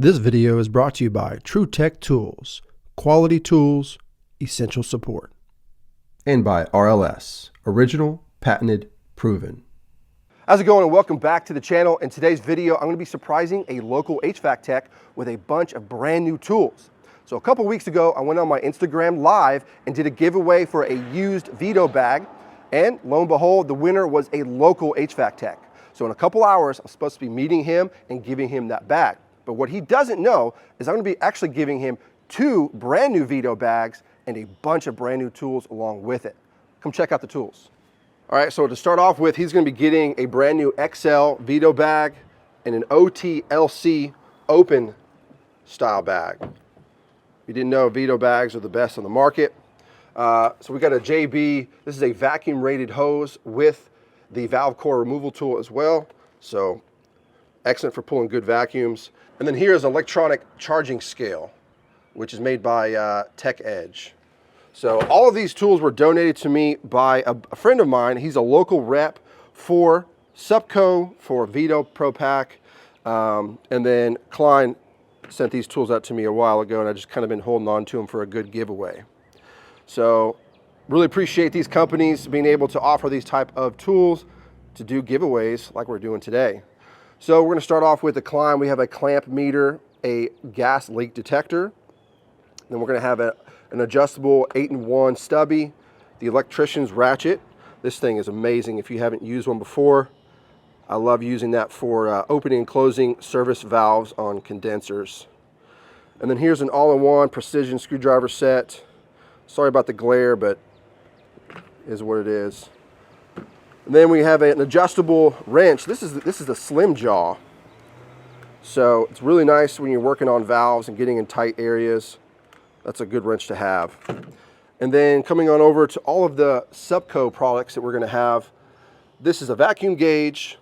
This video is brought to you by TrueTech Tools, quality tools, essential support. And by RLS, original, patented, proven. How's it going, and welcome back to the channel. In today's video, I'm going to be surprising a local HVAC tech with a bunch of brand new tools. So a couple weeks ago, I went on my Instagram live and did a giveaway for a used Vito bag, and lo and behold, the winner was a local HVAC tech. So in a couple hours, I'm supposed to be meeting him and giving him that bag. But what he doesn't know is I'm going to be actually giving him 2 brand new Vito bags and a bunch of brand new tools along with it. Come check out the tools. All right, so to start off with, he's going to be getting a brand new XL Vito bag and an OTLC open style bag. If you didn't know, Vito bags are the best on the market. So we got a JB. This is a vacuum rated hose with the valve core removal tool as well. So excellent for pulling good vacuums. And then here's an electronic charging scale, which is made by Tech Edge. So all of these tools were donated to me by a friend of mine. He's a local rep for Subco, for Vito Pro Pack. And then Klein sent these tools out to me a while ago, and I just kind of been holding on to them for a good giveaway. So really appreciate these companies being able to offer these type of tools to do giveaways like we're doing today. So we're going to start off with the Klein. We have a clamp meter, a gas leak detector. Then we're going to have an adjustable 8-in-1 stubby, the electrician's ratchet. This thing is amazing if you haven't used one before. I love using that for opening and closing service valves on condensers. And then here's an all-in-one precision screwdriver set. Sorry about the glare, but it is what it is. And then we have an adjustable wrench. This is the slim jaw. So it's really nice when you're working on valves and getting in tight areas. That's a good wrench to have. And then coming on over to all of the Subco products that we're going to have. This is a vacuum gauge.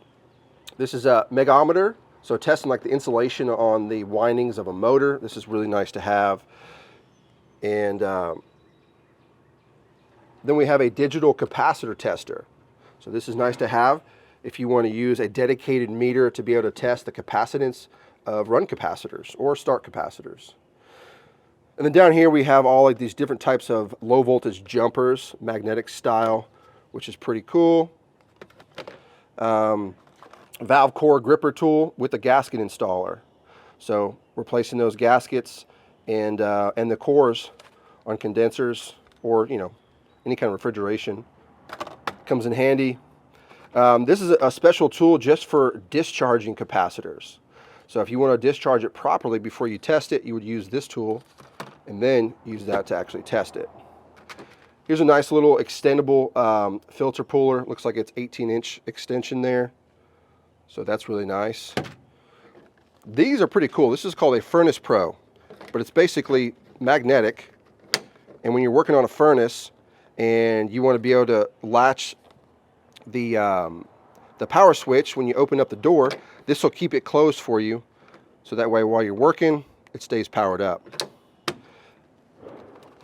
This is a megometer. So testing like the insulation on the windings of a motor. This is really nice to have. And then we have a digital capacitor tester. So this is nice to have if you want to use a dedicated meter to be able to test the capacitance of run capacitors or start capacitors. And then down here we have all like these different types of low voltage jumpers, magnetic style, which is pretty cool. Valve core gripper tool with a gasket installer. So replacing those gaskets and the cores on condensers or any kind of refrigeration comes in handy. This is a special tool just for discharging capacitors. So if you want to discharge it properly before you test it, you would use this tool and then use that to actually test it. Here's a nice little extendable filter puller. Looks like it's 18-inch extension there. So that's really nice. These are pretty cool. This is called a Furnace Pro, but it's basically magnetic. And when you're working on a furnace and you want to be able to latch the power switch when you open up the door, this will keep it closed for you. So that way while you're working, it stays powered up.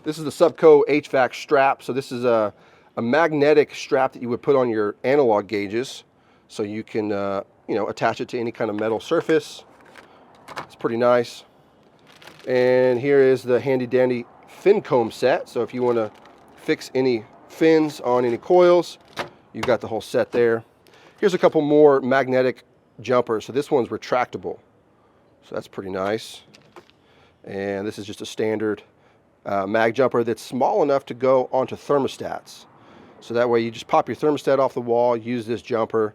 This is the Subco HVAC strap. So this is a magnetic strap that you would put on your analog gauges. So you can attach it to any kind of metal surface. It's pretty nice. And here is the handy dandy fin comb set. So if you want to fix any fins on any coils, you've got the whole set there. Here's a couple more magnetic jumpers. So this one's retractable. So that's pretty nice. And this is just a standard mag jumper that's small enough to go onto thermostats. So that way you just pop your thermostat off the wall, use this jumper,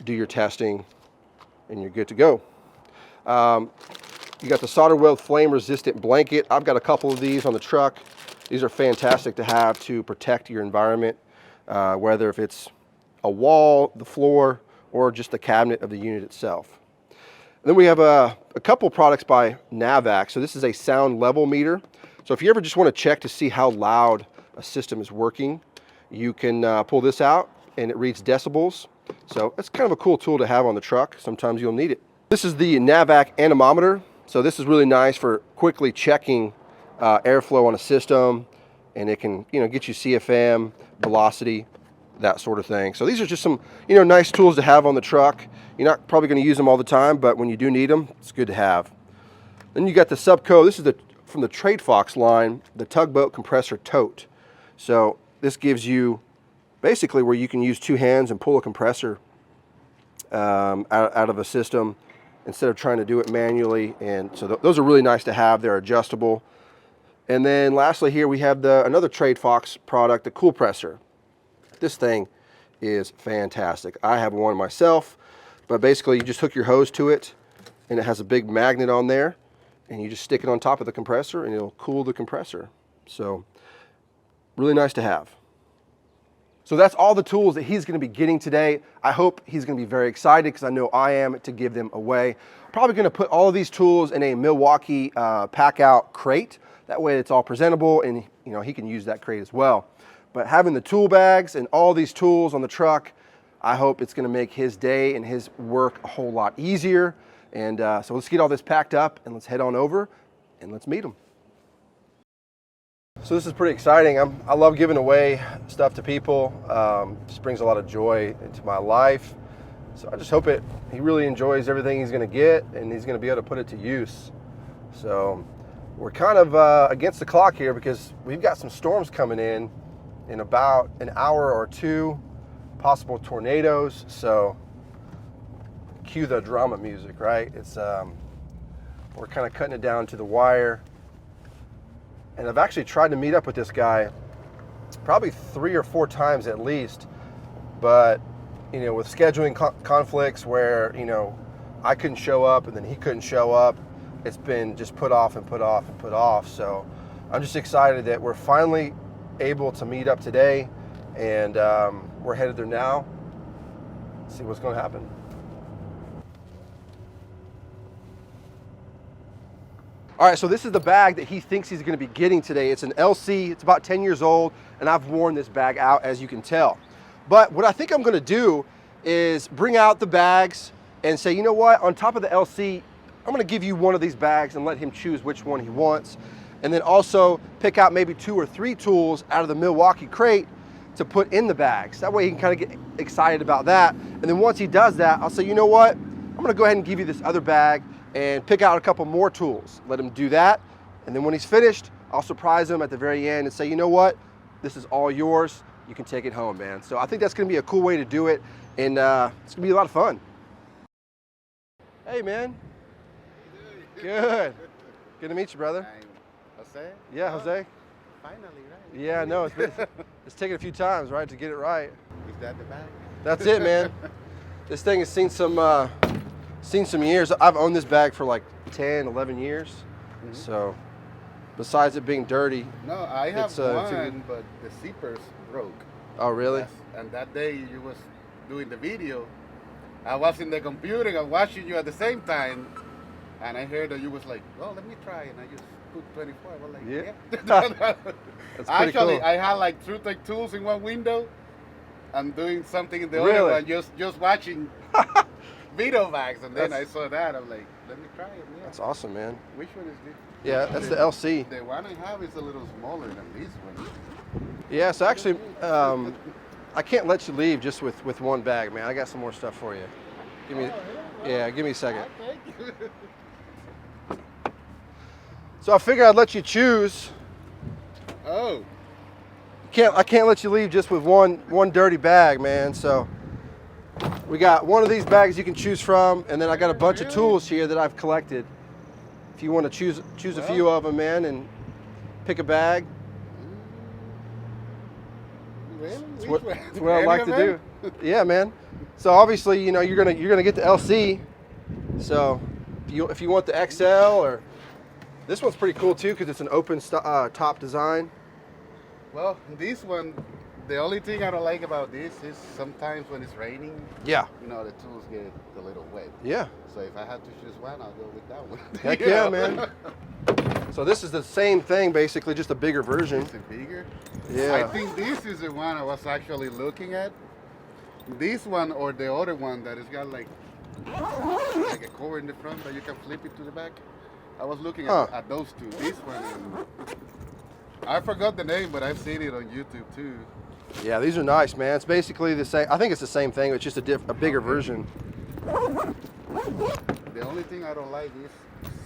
do your testing, and you're good to go. You got the solder weld flame resistant blanket. I've got a couple of these on the truck. These are fantastic to have to protect your environment, whether if it's a wall, the floor, or just the cabinet of the unit itself. And then we have a couple products by Navac. So this is a sound level meter. So if you ever just want to check to see how loud a system is working, you can pull this out and it reads decibels. So it's kind of a cool tool to have on the truck. Sometimes you'll need it. This is the Navac Anemometer. So this is really nice for quickly checking airflow on a system, and it can get you CFM, velocity, that sort of thing. So these are just some nice tools to have on the truck. You're not probably going to use them all the time, but when you do need them, it's good to have. Then you got the Subco. This is from the Hvac line, the tugboat compressor tote. So this gives you basically where you can use two hands and pull a compressor out of a system instead of trying to do it manually. And so those are really nice to have. They're adjustable. And then lastly here we have another Hvac product, the cool presser. This thing is fantastic. I have one myself, but basically you just hook your hose to it and it has a big magnet on there and you just stick it on top of the compressor and it'll cool the compressor. So really nice to have. So that's all the tools that he's going to be getting today. I hope he's going to be very excited because I know I am to give them away. Probably going to put all of these tools in a Milwaukee pack out crate. That way it's all presentable and he can use that crate as well. But having the tool bags and all these tools on the truck, I hope it's going to make his day and his work a whole lot easier. And so let's get all this packed up and let's head on over and let's meet him. So this is pretty exciting. I love giving away stuff to people. Just brings a lot of joy into my life. So I just hope he really enjoys everything he's going to get and he's going to be able to put it to use. So we're kind of against the clock here because we've got some storms coming in about an hour or two, possible tornadoes. So cue the drama music, right? It's we're kind of cutting it down to the wire. And I've actually tried to meet up with this guy probably 3 or 4 times at least, but with scheduling conflicts where I couldn't show up and then he couldn't show up, it's been just put off and put off and put off. So I'm just excited that we're finally able to meet up today, and we're headed there now. See what's going to happen. All right, so this is the bag that he thinks he's going to be getting today. It's an LC. It's about 10 years old, and I've worn this bag out, as you can tell. But what I think I'm going to do is bring out the bags and say, you know what, on top of the LC, I'm going to give you one of these bags and let him choose which one he wants. And then also pick out maybe 2 or 3 tools out of the Milwaukee crate to put in the bags. That way he can kind of get excited about that. And then once he does that, I'll say, you know what, I'm going to go ahead and give you this other bag and pick out a couple more tools. Let him do that. And then when he's finished, I'll surprise him at the very end and say, you know what, this is all yours. You can take it home, man. So I think that's going to be a cool way to do it. And it's going to be a lot of fun. Hey, man. Good. Good to meet you, brother. Jose? Yeah, Jose. Finally, right? Yeah, no, it's taken a few times, right, to get it right. Is that the bag? That's it, man. This thing has seen some years. I've owned this bag for like 10, 11 years. Mm-hmm. So besides it being dirty. No, I have one, but the zippers broke. Oh, really? Yes. And that day you was doing the video, I was in the computer and watching you at the same time, and I heard that you was like, oh, let me try, and I just put 24. I was like, yeah. That's pretty cool. I had like TrueTech tools in one window and doing something in the other one, just watching video bags, and then I saw that. I'm like, let me try it. Yeah. That's awesome, man. Which one is this? Yeah, that's the LC. The one I have is a little smaller than this one. Yeah, so actually, I can't let you leave just with one bag, man. I got some more stuff for you. Give me a second. Thank you. So I figured I'd let you choose. Oh. I can't let you leave just with one dirty bag, man. So we got one of these bags you can choose from, and then I got a bunch of tools here that I've collected. If you want to choose a few of them, man, and pick a bag. That's what I like to do. Yeah, man. So obviously, you're gonna get the LC. So if you want the XL, or this one's pretty cool too because it's an open top design. Well, this one, the only thing I don't like about this is sometimes when it's raining, yeah, the tools get a little wet. Yeah. So if I have to choose one, I'll go with that one. Heck yeah, man. So this is the same thing, basically, just a bigger version. Is it bigger? Yeah. I think this is the one I was actually looking at. This one or the other one that has got like a cover in the front that you can flip it to the back. I was looking at those two. This one, I forgot the name, but I've seen it on YouTube too. Yeah, these are nice, man. It's basically the same. I think it's the same thing. It's just a bigger version. The only thing I don't like is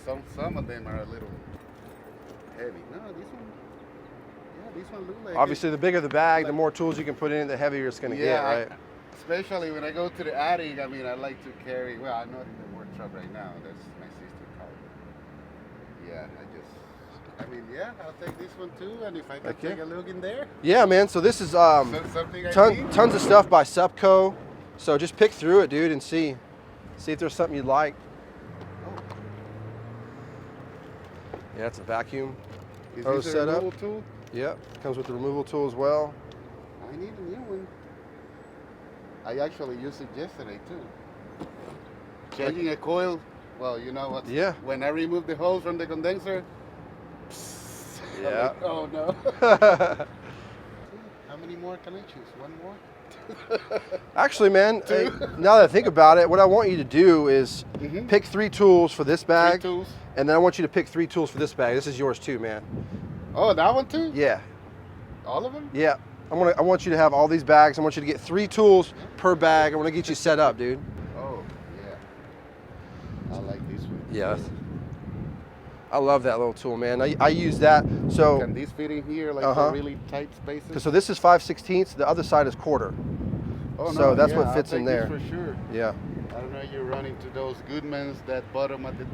some of them are a little heavy. No, this one. Yeah, this one looks like. Obviously, the bigger the bag, the more tools you can put in it, the heavier it's going to get, right? Especially when I go to the attic. I mean, I like to carry. Well, I'm not in the work truck right now. That's my sister's car. Yeah, I mean, yeah, I'll take this one too, and if I can take a look in there. Yeah, man. So this is something tons of stuff by Subco. So just pick through it, dude, and see if there's something you'd like. Oh. Yeah, it's a vacuum. Is this a removal tool? Yep, comes with the removal tool as well. I need a new one. I actually used it yesterday too. Changing a coil. Well, you know what? Yeah. When I remove the hose from the condenser. Yeah. Like, oh no. How many more can I choose? One more? Actually, man, now that I think about it, what I want you to do is pick 3 tools for this bag. 3 tools. And then I want you to pick 3 tools for this bag. This is yours too, man. Oh, that one too? Yeah. All of them? Yeah. I want you to have all these bags. I want you to get 3 tools per bag. I want to get you set up, dude. Oh, yeah. I like this one. Yeah. I love that little tool, man. I use that. So can these fit in here like for really tight spaces? So this is 5/16. The other side is quarter. Oh, so no, that's yeah, what fits I'll in take there. this for sure. Yeah. I don't know, you're running to those Goodmans, that bottom at the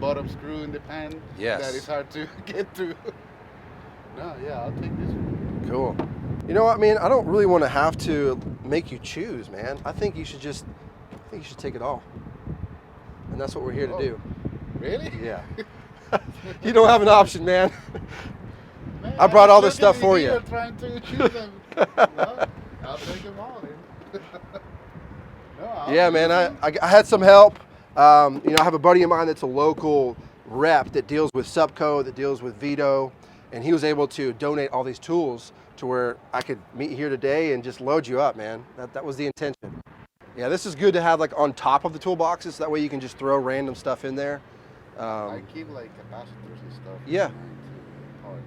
bottom screw in the pan. Yes. That is hard to get to. No, yeah, I'll take this one. Cool. You know what, man? I don't really want to have to make you choose, man. I think you should take it all. And that's what we're here to do. Really? Yeah. You don't have an option, man. I brought all this stuff for you. Trying to choose them. Well, I'll take them all then. No, yeah, man. I had some help. I have a buddy of mine that's a local rep that deals with Subco, that deals with Vito, and he was able to donate all these tools to where I could meet here today and just load you up, man. That was the intention. Yeah, this is good to have like on top of the toolboxes. So that way you can just throw random stuff in there. I keep like capacitors and stuff. Yeah. Parts.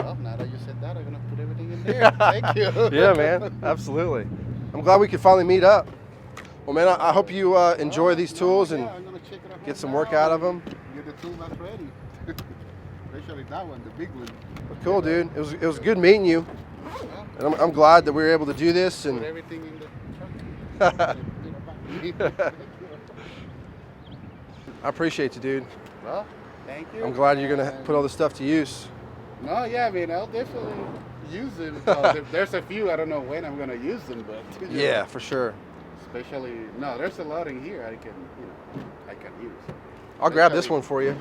Well, now that you said that, I'm gonna put everything in there. Thank you. Yeah, man. Absolutely. I'm glad we could finally meet up. Well, man, I hope you enjoy these tools and I'm gonna check it out get some work out of them. Get the tool box ready. Especially that one, the big one. Well, cool, dude. It was good meeting you. And I'm glad that we were able to do this. And put everything in the truck. I appreciate you, dude. Well, thank you. I'm glad you're going to put all this stuff to use. No, yeah, I mean, I'll definitely use them. There's a few, I don't know when I'm going to use them, but. Yeah, for sure. Especially, no, there's a lot in here I can use. I'll grab this one for you.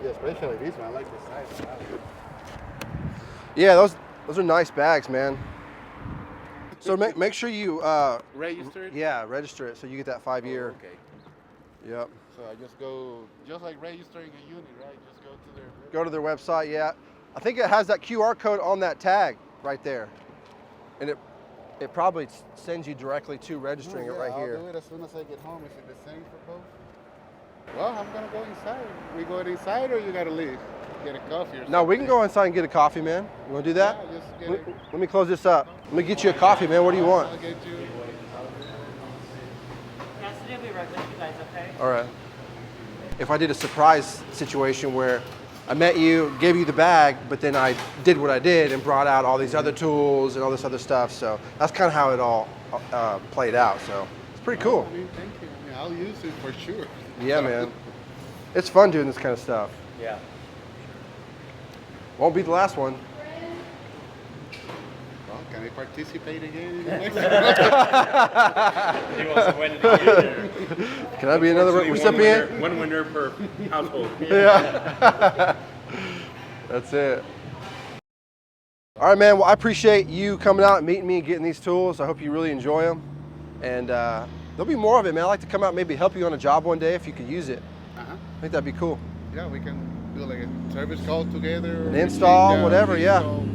Yeah, especially this one. I like the size. Yeah, those are nice bags, man. So make sure you register it? Yeah, register it so you get that 5-year. Oh, okay. Yep. So I just go, just like registering a unit, right? Just go to their website. Go to their website, yeah. I think it has that QR code on that tag right there. And it probably sends you directly to registering it right here. I'll do it as soon as I get home. Is it the same for both? Well, I'm gonna go inside. We going inside or you gotta leave? Get a coffee or something? No, we can go inside and get a coffee, man. You wanna do that? Yeah, just get it. Let me close this up. Let me get you a coffee, man. What do you want? I'll get you. Cassidy will be right with you guys, okay? All right. If I did a surprise situation where I met you, gave you the bag, but then I did what I did and brought out all these other tools and all this other stuff. So that's kind of how it all played out. So it's pretty cool. I mean, thank you. I mean, I'll use it for sure. Yeah, man. It's fun doing this kind of stuff. Yeah. Won't be the last one. Well, can I participate again in the next He wants to win it again. Can I be another recipient? One winner per household. Yeah. That's it. All right, man. Well, I appreciate you coming out and meeting me and getting these tools. I hope you really enjoy them. And there'll be more of it, man. I'd like to come out and maybe help you on a job one day if you could use it. I think that'd be cool. Yeah, we can do like a service call together. An install, whatever, yeah. Install.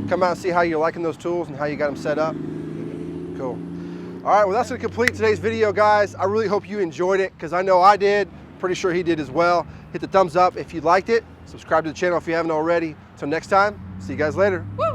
Come out and see how you're liking those tools and how you got them set up. Cool. All right, well, that's going to complete today's video, guys. I really hope you enjoyed it because I know I did. Pretty sure he did as well. Hit the thumbs up if you liked it. Subscribe to the channel if you haven't already. Until next time, see you guys later. Woo!